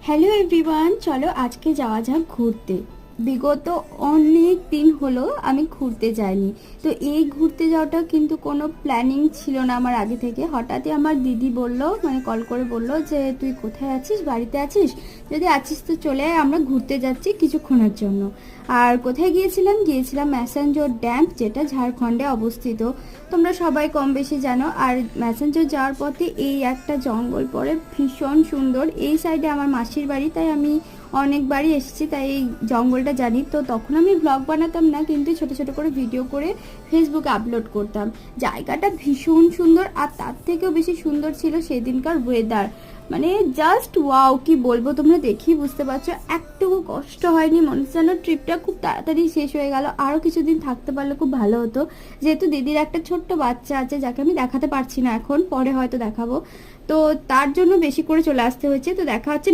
Hello everyone, চলো আজকে যাওয়া যাক ঘুরতে। বিগত অনেক দিন হলো আমি ঘুরতে যাইনি। তো এই ঘুরতে যাওয়াটা কিন্তু কোনো প্ল্যানিং ছিল না আমার আগে থেকে। হঠাৎই আমার দিদি বলল, মানে কল করে বলল যে তুই কোথায় আছিস, বাড়িতে আছিস? যদি আছিস তো চলে আয়, আমরা ঘুরতে যাচ্ছি কিছুক্ষণের জন্য। আর কোথায় গিয়েছিলাম ম্যাসাঞ্জোর ড্যাম, যেটা ঝাড়খণ্ডে অবস্থিত। তোমরা সবাই কম বেশি জানো। আর ম্যাসাঞ্জোর যাওয়ার পথে এই একটা জঙ্গল পড়ে, ভীষণ সুন্দর। এই সাইডে আমার মাসির বাড়ি, তাই আমি অনেকবারই এসেছি, তাই এই জঙ্গলটা জানি। তো তখন আমি ব্লগ বানাতাম না, কিন্তু ছোট ছোট করে ভিডিও করে ফেসবুকে আপলোড করতাম। জায়গাটা ভীষণ সুন্দর, আর তার থেকেও বেশি সুন্দর ছিল সেদিনকার ওয়েদার। মানে জাস্ট ওয়াও, কি বলবো, তোমরা দেখেই বুঝতে পারছো। একটুকু কষ্ট হয়নি, মনে হচ্ছে যেন ট্রিপটা খুব তাড়াতাড়ি শেষ হয়ে গেল। আরও কিছুদিন থাকতে পারলে খুব ভালো হতো, যেহেতু দিদির একটা ছোট্ট বাচ্চা আছে, যাকে আমি দেখাতে পারছি না এখন, পরে হয়তো দেখাবো। তো তার জন্য বেশি করে চলে আসতে হয়েছে। তো দেখা হচ্ছে